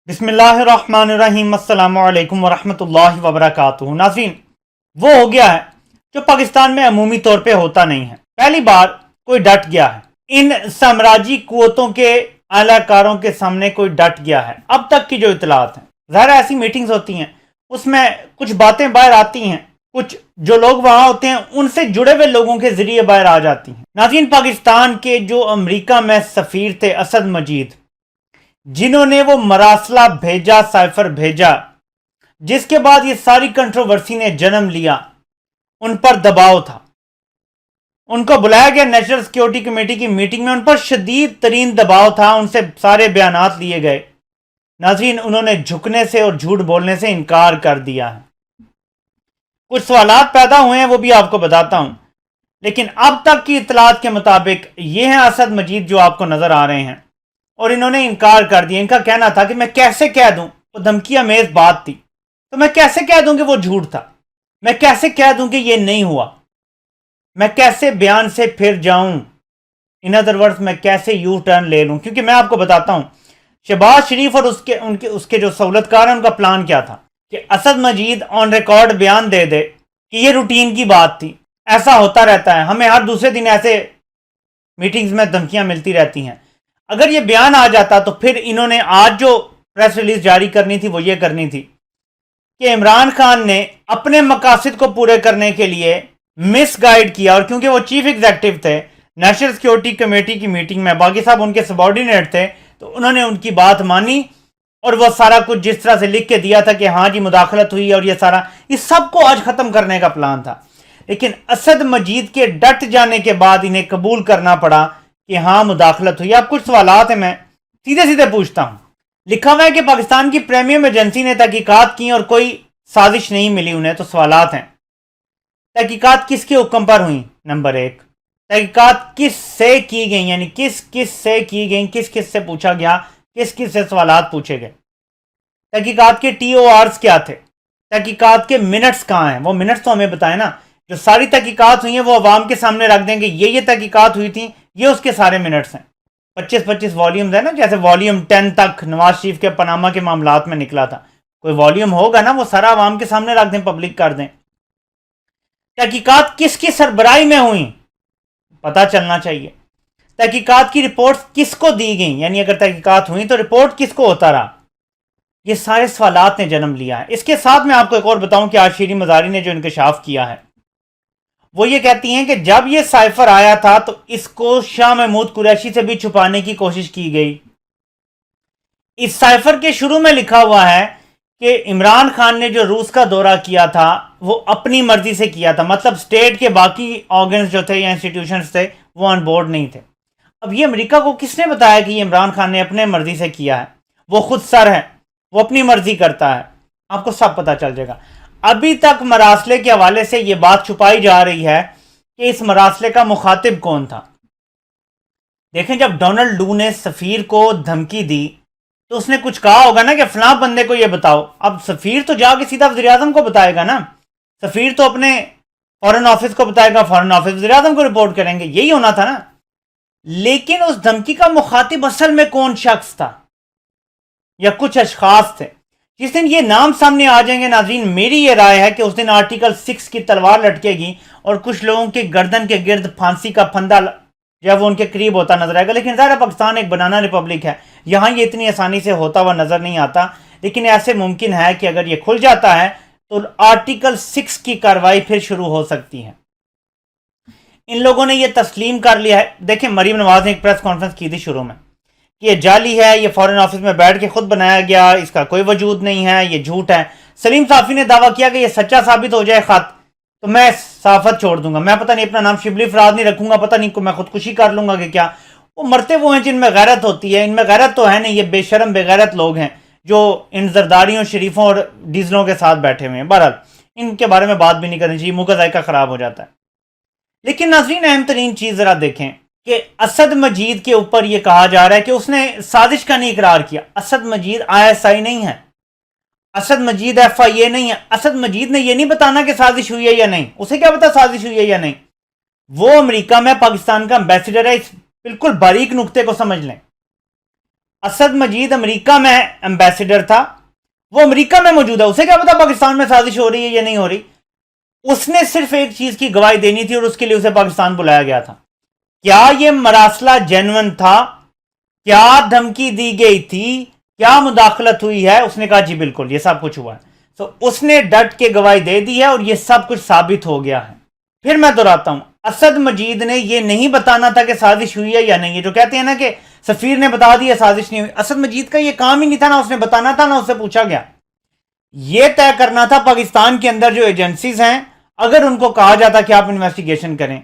بسم اللہ الرحمن الرحیم، السلام علیکم ورحمۃ اللہ وبرکاتہ۔ ناظرین، وہ ہو گیا ہے جو پاکستان میں عمومی طور پہ ہوتا نہیں ہے۔ پہلی بار کوئی ڈٹ گیا ہے، ان سامراجی قوتوں کے اعلی کاروں کے سامنے کوئی ڈٹ گیا ہے۔ اب تک کی جو اطلاعات ہیں، ظاہر ایسی میٹنگز ہوتی ہیں، اس میں کچھ باتیں باہر آتی ہیں، کچھ جو لوگ وہاں ہوتے ہیں ان سے جڑے ہوئے لوگوں کے ذریعے باہر آ جاتی ہیں۔ ناظرین، پاکستان کے جو امریکہ میں سفیر تھے اسد مجید، جنہوں نے وہ مراسلہ بھیجا، سائفر بھیجا، جس کے بعد یہ ساری کنٹروورسی نے جنم لیا، ان پر دباؤ تھا۔ ان کو بلایا گیا نیشنل سیکیورٹی کمیٹی کی میٹنگ میں، ان پر شدید ترین دباؤ تھا، ان سے سارے بیانات لیے گئے۔ ناظرین، انہوں نے جھکنے سے اور جھوٹ بولنے سے انکار کر دیا ہے۔ کچھ سوالات پیدا ہوئے ہیں، وہ بھی آپ کو بتاتا ہوں، لیکن اب تک کی اطلاعات کے مطابق یہ ہیں اسد مجید جو آپ کو نظر آ رہے ہیں، اور انہوں نے انکار کر دیا۔ ان کا کہنا تھا کہ میں کیسے کہہ دوں، وہ دھمکی امیز بات تھی، تو میں کیسے کہہ دوں کہ وہ جھوٹ تھا، میں کیسے کہہ دوں کہ یہ نہیں ہوا، میں کیسے بیان سے پھر جاؤں، ان ادر ورڈز میں کیسے یو ٹرن لے لوں۔ کیونکہ میں آپ کو بتاتا ہوں، شہباز شریف اور اس کے جو سہولتکار ہیں، ان کا پلان کیا تھا کہ اسد مجید آن ریکارڈ بیان دے دے کہ یہ روٹین کی بات تھی، ایسا ہوتا رہتا ہے، ہمیں ہر دوسرے دن ایسے میٹنگز میں دھمکیاں ملتی رہتی ہیں۔ اگر یہ بیان آ جاتا تو پھر انہوں نے آج جو پریس ریلیز جاری کرنی تھی وہ یہ کرنی تھی کہ عمران خان نے اپنے مقاصد کو پورے کرنے کے لیے مس گائیڈ کیا، اور کیونکہ وہ چیف ایگزیکٹو تھے نیشنل سیکیورٹی کمیٹی کی میٹنگ میں، باقی صاحب ان کے سبارڈینیٹ تھے، تو انہوں نے ان کی بات مانی، اور وہ سارا کچھ جس طرح سے لکھ کے دیا تھا کہ ہاں جی مداخلت ہوئی، اور یہ سب کو آج ختم کرنے کا پلان تھا۔ لیکن اسد مجید کے ڈٹ جانے کے بعد انہیں قبول کرنا پڑا کہ ہاں مداخلت ہوئی۔ اب کچھ سوالات ہیں، میں سیدھے سیدھے پوچھتا ہوں۔ لکھا ہوا ہے کہ پاکستان کی پریمیم ایجنسی نے تحقیقات کی اور کوئی سازش نہیں ملی انہیں، تو سوالات ہیں، تحقیقات کس کے حکم پر ہوئیں؟ نمبر ایک، تحقیقات کس سے کی گئیں، یعنی کس سے کی گئیں، کس سے پوچھا گیا، کس سے سوالات پوچھے گئے، تحقیقات کے ٹی او آرز کیا تھے، تحقیقات کے منٹس کہاں ہیں، وہ منٹس تو ہمیں بتائیں نا، جو ساری تحقیقات ہوئی ہیں وہ عوام کے سامنے رکھ دیں گے، یہ تحقیقات ہوئی تھیں، یہ اس کے سارے منٹس ہیں۔ 25 والیومز ہیں نا، جیسے والیوم 10 تک نواز شریف کے پاناما کے معاملات میں نکلا تھا، کوئی والیوم ہوگا نا، وہ سارا عوام کے سامنے رکھ دیں، پبلک کر دیں۔ تحقیقات کس کی سربراہی میں ہوئیں، پتہ چلنا چاہیے۔ تحقیقات کی رپورٹس کس کو دی گئیں، یعنی اگر تحقیقات ہوئیں تو رپورٹ کس کو ہوتا رہا، یہ سارے سوالات نے جنم لیا ہے۔ اس کے ساتھ میں آپ کو ایک اور بتاؤں کہ آج شیریں مزاری نے جو انکشاف کیا ہے، وہ یہ کہتی ہیں کہ جب یہ سائفر آیا تھا تو اس کو شاہ محمود قریشی سے بھی چھپانے کی کوشش کی گئی۔ اس سائفر کے شروع میں لکھا ہوا ہے کہ عمران خان نے جو روس کا دورہ کیا تھا وہ اپنی مرضی سے کیا تھا، مطلب سٹیٹ کے باقی آرگنز جو تھے یا انسٹیٹیوشنز تھے وہ آن بورڈ نہیں تھے۔ اب یہ امریکہ کو کس نے بتایا کہ یہ عمران خان نے اپنے مرضی سے کیا ہے؟ وہ خود سر ہے، وہ اپنی مرضی کرتا ہے، آپ کو سب پتہ چل جائے گا۔ ابھی تک مراسلے کے حوالے سے یہ بات چھپائی جا رہی ہے کہ اس مراسلے کا مخاطب کون تھا۔ دیکھیں، جب ڈونلڈ لو نے سفیر کو دھمکی دی تو اس نے کچھ کہا ہوگا نا کہ فلاں بندے کو یہ بتاؤ۔ اب سفیر تو جا کے سیدھا وزیر اعظم کو بتائے گا نا، سفیر تو اپنے فارن آفس کو بتائے گا، فارن آفس وزیر اعظم کو رپورٹ کریں گے، یہی ہونا تھا نا۔ لیکن اس دھمکی کا مخاطب اصل میں کون شخص تھا یا کچھ اشخاص تھے؟ جس دن یہ نام سامنے آ جائیں گے ناظرین، میری یہ رائے ہے کہ اس دن آرٹیکل 6 کی تلوار لٹکے گی اور کچھ لوگوں کے گردن کے گرد پھانسی کا پھندا جو ہے وہ ان کے قریب ہوتا نظر آئے گا۔ لیکن ظاہر پاکستان ایک بنانا ریپبلک ہے، یہاں یہ اتنی آسانی سے ہوتا ہوا نظر نہیں آتا، لیکن ایسے ممکن ہے کہ اگر یہ کھل جاتا ہے تو آرٹیکل 6 کی کارروائی پھر شروع ہو سکتی ہے۔ ان لوگوں نے یہ تسلیم کر لیا ہے۔ دیکھیں، مریم نواز نے ایک پریس کانفرنس کی تھی شروع میں کہ یہ جعلی ہے، یہ فارن آفس میں بیٹھ کے خود بنایا گیا، اس کا کوئی وجود نہیں ہے، یہ جھوٹ ہے۔ سلیم صافی نے دعویٰ کیا کہ یہ سچا ثابت ہو جائے خط تو میں صحافت چھوڑ دوں گا، میں پتہ نہیں اپنا نام شبلی فراد نہیں رکھوں گا، پتہ نہیں میں خودکشی کر لوں گا کہ کیا۔ وہ مرتے وہ ہیں جن میں غیرت ہوتی ہے، ان میں غیرت تو ہے نہیں، یہ بے شرم بے غیرت لوگ ہیں جو ان زرداریوں شریفوں اور ڈیزلوں کے ساتھ بیٹھے ہوئے ہیں۔ بہرحال ان کے بارے میں بات بھی نہیں کرنی چاہیے، منہ کا ذائقہ خراب ہو جاتا ہے۔ لیکن ناظرین، اہم ترین چیز ذرا دیکھیں کہ اسد مجید کے اوپر یہ کہا جا رہا ہے کہ اس نے سازش کا نہیں اقرار کیا۔ اسد مجید ISI نہیں ہے، اسد مجید FIA نہیں ہے۔ اسد مجید نے یہ نہیں بتانا کہ سازش ہوئی ہے یا نہیں، اسے کیا پتا سازش ہوئی ہے یا نہیں۔ وہ امریکہ میں پاکستان کا امبیسڈر ہے، اس بالکل باریک نقطے کو سمجھ لیں۔ اسد مجید امریکہ میں ایمبیسڈر تھا، وہ امریکہ میں موجود ہے، اسے کیا پتا پاکستان میں سازش ہو رہی ہے یا نہیں ہو رہی. اس نے صرف ایک چیز کی گواہی دینی تھی اور اس کے لیے اسے پاکستان بلایا گیا تھا. کیا یہ مراسلہ جینون تھا؟ کیا دھمکی دی گئی تھی؟ کیا مداخلت ہوئی ہے؟ اس نے کہا جی بالکل یہ سب کچھ ہوا ہے. تو اس نے ڈٹ کے گواہی دے دی ہے اور یہ سب کچھ ثابت ہو گیا ہے. پھر میں دہراتا ہوں، اسد مجید نے یہ نہیں بتانا تھا کہ سازش ہوئی ہے یا نہیں. جو کہتے ہیں نا کہ سفیر نے بتا دیا سازش نہیں ہوئی، اسد مجید کا یہ کام ہی نہیں تھا، نہ اس نے بتانا تھا نہ اس سے پوچھا گیا. یہ طے کرنا تھا پاکستان کے اندر جو ایجنسیز ہیں، اگر ان کو کہا جاتا کہ آپ انویسٹیگیشن کریں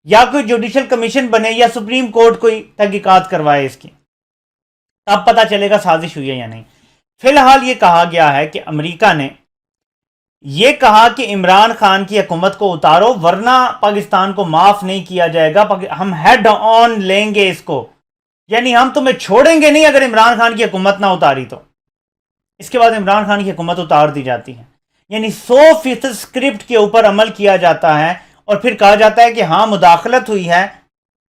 یا کوئی جوڈیشل کمیشن بنے یا سپریم کورٹ کوئی تحقیقات کروائے اس کی، تب پتہ چلے گا سازش ہوئی ہے یا نہیں. فی الحال یہ کہا گیا ہے کہ امریکہ نے یہ کہا کہ عمران خان کی حکومت کو اتارو ورنہ پاکستان کو معاف نہیں کیا جائے گا، ہم ہیڈ آن لیں گے اس کو، یعنی ہم تمہیں چھوڑیں گے نہیں اگر عمران خان کی حکومت نہ اتاری تو. اس کے بعد عمران خان کی حکومت اتار دی جاتی ہے، یعنی 100% سکرپٹ کے اوپر عمل کیا جاتا ہے اور پھر کہا جاتا ہے کہ ہاں مداخلت ہوئی ہے،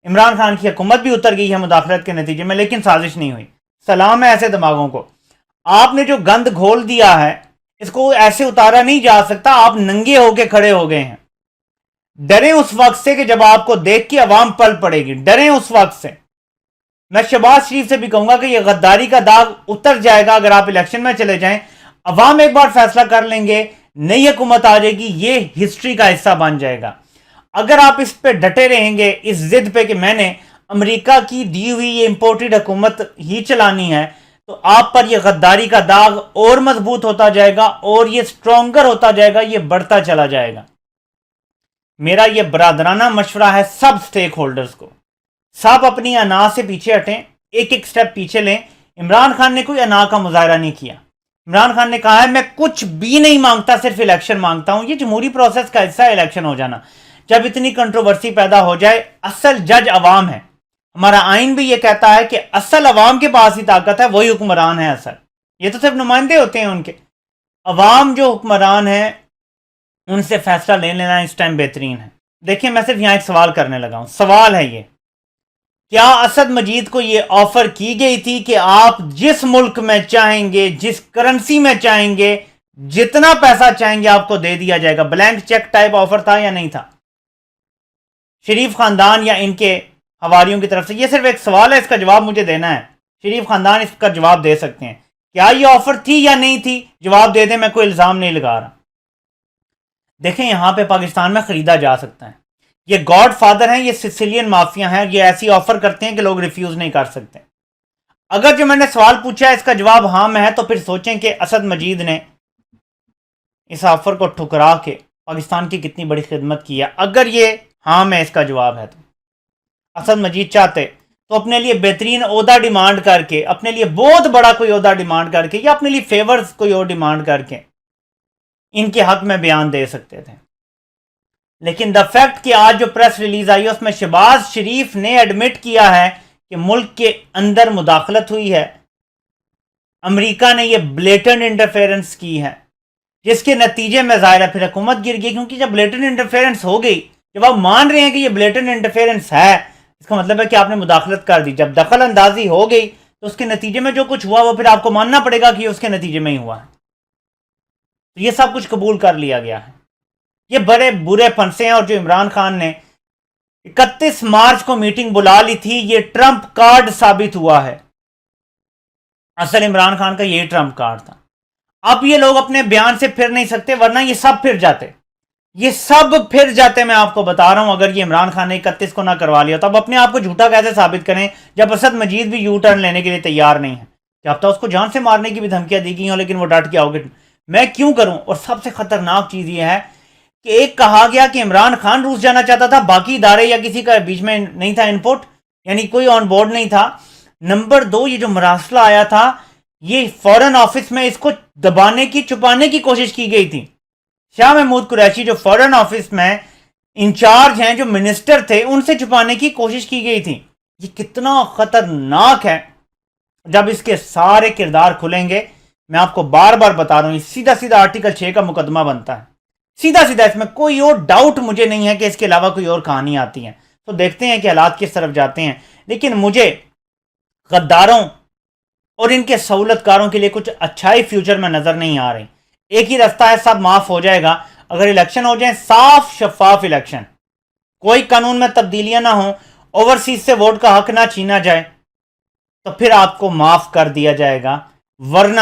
عمران خان کی حکومت بھی اتر گئی ہے مداخلت کے نتیجے میں، لیکن سازش نہیں ہوئی. سلام ہے ایسے دماغوں کو. آپ نے جو گند گھول دیا ہے اس کو ایسے اتارا نہیں جا سکتا. آپ ننگے ہو کے کھڑے ہو گئے ہیں. ڈریں اس وقت سے کہ جب آپ کو دیکھ کے عوام پل پڑے گی، ڈریں اس وقت سے. میں شہباز شریف سے بھی کہوں گا کہ یہ غداری کا داغ اتر جائے گا اگر آپ الیکشن میں چلے جائیں. عوام ایک بار فیصلہ کر لیں گے، نئی حکومت آ جائے گی، یہ ہسٹری کا حصہ بن جائے گا. اگر آپ اس پہ ڈٹے رہیں گے، اس ضد پہ کہ میں نے امریکہ کی دی ہوئی یہ امپورٹڈ حکومت ہی چلانی ہے، تو آپ پر یہ غداری کا داغ اور مضبوط ہوتا جائے گا اور یہ سٹرونگر ہوتا جائے گا، یہ بڑھتا چلا جائے گا. میرا یہ برادرانہ مشورہ ہے سب سٹیک ہولڈرز کو، سب اپنی انا سے پیچھے ہٹیں، ایک ایک سٹیپ پیچھے لیں. عمران خان نے کوئی انا کا مظاہرہ نہیں کیا. عمران خان نے کہا ہے میں کچھ بھی نہیں مانگتا، صرف الیکشن مانگتا ہوں. یہ جمہوری پروسیس کا حصہ ہے الیکشن ہو جانا. جب اتنی کنٹروورسی پیدا ہو جائے، اصل جج عوام ہے. ہمارا آئین بھی یہ کہتا ہے کہ اصل عوام کے پاس ہی طاقت ہے، وہی حکمران ہے اصل. یہ تو صرف نمائندے ہوتے ہیں ان کے. عوام جو حکمران ہیں ان سے فیصلہ لے لینا اس ٹائم بہترین ہے. دیکھیں میں صرف یہاں ایک سوال کرنے لگا ہوں. سوال ہے یہ، کیا اسد مجید کو یہ آفر کی گئی تھی کہ آپ جس ملک میں چاہیں گے، جس کرنسی میں چاہیں گے، جتنا پیسہ چاہیں گے آپ کو دے دیا جائے گا؟ بلینک چیک ٹائپ آفر تھا یا نہیں تھا شریف خاندان یا ان کے حواریوں کی طرف سے؟ یہ صرف ایک سوال ہے، اس کا جواب مجھے دینا ہے. شریف خاندان اس کا جواب دے سکتے ہیں. کیا یہ آفر تھی یا نہیں تھی؟ جواب دے دیں، میں کوئی الزام نہیں لگا رہا. دیکھیں یہاں پہ پاکستان میں خریدا جا سکتا ہے. یہ گاڈ فادر ہیں، یہ سسیلین مافیا ہیں، یہ ایسی آفر کرتے ہیں کہ لوگ ریفیوز نہیں کر سکتے. اگر جو میں نے سوال پوچھا ہے اس کا جواب ہاں میں ہے، تو پھر سوچیں کہ اسد مجید نے اس آفر کو ٹھکرا کے پاکستان کی کتنی بڑی خدمت کی ہے. اگر یہ ہاں میں اس کا جواب ہے تو اسد مجید چاہتے تو اپنے لیے بہترین عہدہ ڈیمانڈ کر کے، اپنے لیے بہت بڑا کوئی عہدہ ڈیمانڈ کر کے، یا اپنے لیے فیورز کوئی اور ڈیمانڈ کر کے ان کے حق میں بیان دے سکتے تھے. لیکن دا فیکٹ کہ آج جو پریس ریلیز آئی ہے اس میں شہباز شریف نے ایڈمٹ کیا ہے کہ ملک کے اندر مداخلت ہوئی ہے، امریکہ نے یہ بلیٹنٹ انٹرفیرنس کی ہے، جس کے نتیجے میں ظاہر ہے پھر حکومت گر گئی. کیونکہ جب بلیٹنٹ انٹرفیرنس ہو گئی، جب آپ مان رہے ہیں کہ یہ بلیٹنٹ انٹرفیرنس ہے، اس کا مطلب ہے کہ آپ نے مداخلت کر دی. جب دخل اندازی ہو گئی تو اس کے نتیجے میں جو کچھ ہوا وہ پھر آپ کو ماننا پڑے گا کہ یہ اس کے نتیجے میں ہی ہوا ہے. تو یہ سب کچھ قبول کر لیا گیا ہے. یہ بڑے برے پھنسے ہیں. اور جو عمران خان نے 31 مارچ کو میٹنگ بلا لی تھی، یہ ٹرمپ کارڈ ثابت ہوا ہے. اصل عمران خان کا یہ ٹرمپ کارڈ تھا. اب یہ لوگ اپنے بیان سے پھر نہیں سکتے، ورنہ یہ سب پھر جاتے، یہ سب پھر جاتے. میں آپ کو بتا رہا ہوں اگر یہ عمران خان نے 31 کو نہ کروا لیا تو اب اپنے آپ کو جھوٹا کیسے ثابت کریں جب اسد مجید بھی یو ٹرن لینے کے لیے تیار نہیں ہے؟ کیا پتہ اس کو جان سے مارنے کی بھی دھمکیاں دی گئی ہوں، لیکن وہ ڈٹ کے آؤ گے میں کیوں کروں. اور سب سے خطرناک چیز یہ ہے کہ ایک کہا گیا کہ عمران خان روس جانا چاہتا تھا، باقی ادارے یا کسی کا بیچ میں نہیں تھا انپوٹ، یعنی کوئی آن بورڈ نہیں تھا. نمبر 2، یہ جو مراسلہ آیا تھا یہ فورن آفس میں اس کو دبانے کی، چھپانے کی کوشش کی گئی تھی. شاہ محمود قریشی جو فورن آفس میں انچارج ہیں، جو منسٹر تھے، ان سے چھپانے کی کوشش کی گئی تھی. یہ کتنا خطرناک ہے. جب اس کے سارے کردار کھلیں گے، میں آپ کو بار بار بتا رہا ہوں، یہ سیدھا سیدھا آرٹیکل 6 کا مقدمہ بنتا ہے. سیدھا سیدھا، اس میں کوئی اور ڈاؤٹ مجھے نہیں ہے کہ اس کے علاوہ کوئی اور کہانی آتی ہے. تو دیکھتے ہیں کہ حالات کس طرف جاتے ہیں. لیکن مجھے غداروں اور ان کے سہولت کاروں کے لیے کچھ اچھائی فیوچر میں نظر نہیں آ رہی. ایک ہی رستہ ہے، سب معاف ہو جائے گا اگر الیکشن ہو جائیں، صاف شفاف الیکشن، کوئی قانون میں تبدیلیاں نہ ہوں، اوورسیز سے ووٹ کا حق نہ چھینا جائے، تو پھر آپ کو معاف کر دیا جائے گا. ورنہ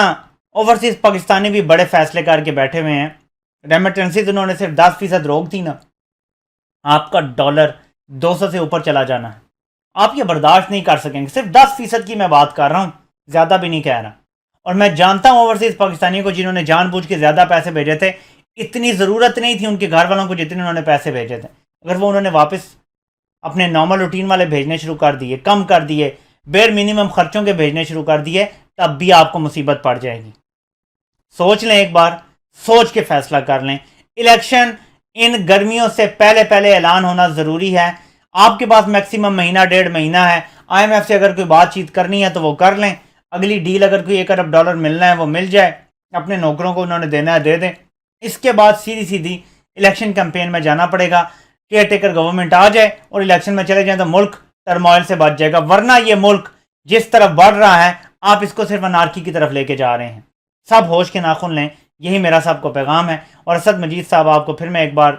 اوورسیز پاکستانی بھی بڑے فیصلے کر کے بیٹھے ہوئے ہیں. ریمیٹنسز انہوں نے صرف 10% روک دی نا، آپ کا ڈالر 200 سے اوپر چلا جانا ہے، آپ یہ برداشت نہیں کر سکیں گے. صرف 10% کی میں بات کر رہا ہوں، زیادہ بھی نہیں کہہ رہا. اور میں جانتا ہوں اوورسیز پاکستانیوں کو جنہوں نے جان بوجھ کے زیادہ پیسے بھیجے تھے، اتنی ضرورت نہیں تھی ان کے گھر والوں کو جتنے انہوں نے پیسے بھیجے تھے. اگر وہ انہوں نے واپس اپنے نارمل روٹین والے بھیجنے شروع کر دیے، کم کر دیے، بیر منیمم خرچوں کے بھیجنے شروع کر دیے، تب بھی آپ کو مصیبت پڑ جائے گی. سوچ لیں ایک بار، سوچ کے فیصلہ کر لیں. الیکشن ان گرمیوں سے پہلے پہلے اعلان ہونا ضروری ہے. آپ کے پاس میکسیمم مہینہ 1.5 مہینہ ہے. آئی ایم ایف سے اگر کوئی بات چیت کرنی ہے تو وہ کر لیں. اگلی ڈیل اگر کوئی 1 ارب ڈالر ملنا ہے وہ مل جائے، اپنے نوکروں کو انہوں نے دینا ہے دے دیں. اس کے بعد سیدھی سیدھی الیکشن کیمپین میں جانا پڑے گا. کیئر ٹیکر گورنمنٹ آ جائے اور الیکشن میں چلے جائیں تو ملک ٹرموائل سے بچ جائے گا. ورنہ یہ ملک جس طرف بڑھ رہا ہے، آپ اس کو صرف انارکی کی طرف لے کے جا رہے ہیں. سب ہوش کے ناخن لیں، یہی میرا سب کو پیغام ہے. اور اسد مجید صاحب، آپ کو پھر میں ایک بار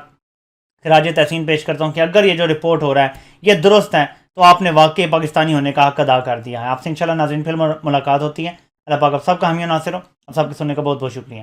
خراج تحسین پیش کرتا ہوں کہ اگر یہ جو رپورٹ ہو رہا ہے یہ درست ہے تو آپ نے واقعی پاکستانی ہونے کا حق ادا کر دیا ہے. آپ سے انشاءاللہ ناظرین پھر ملاقات ہوتی ہے. اللہ پاک آپ سب کا حامی و ناصر ہو. آپ سب کے سننے کا بہت بہت شکریہ.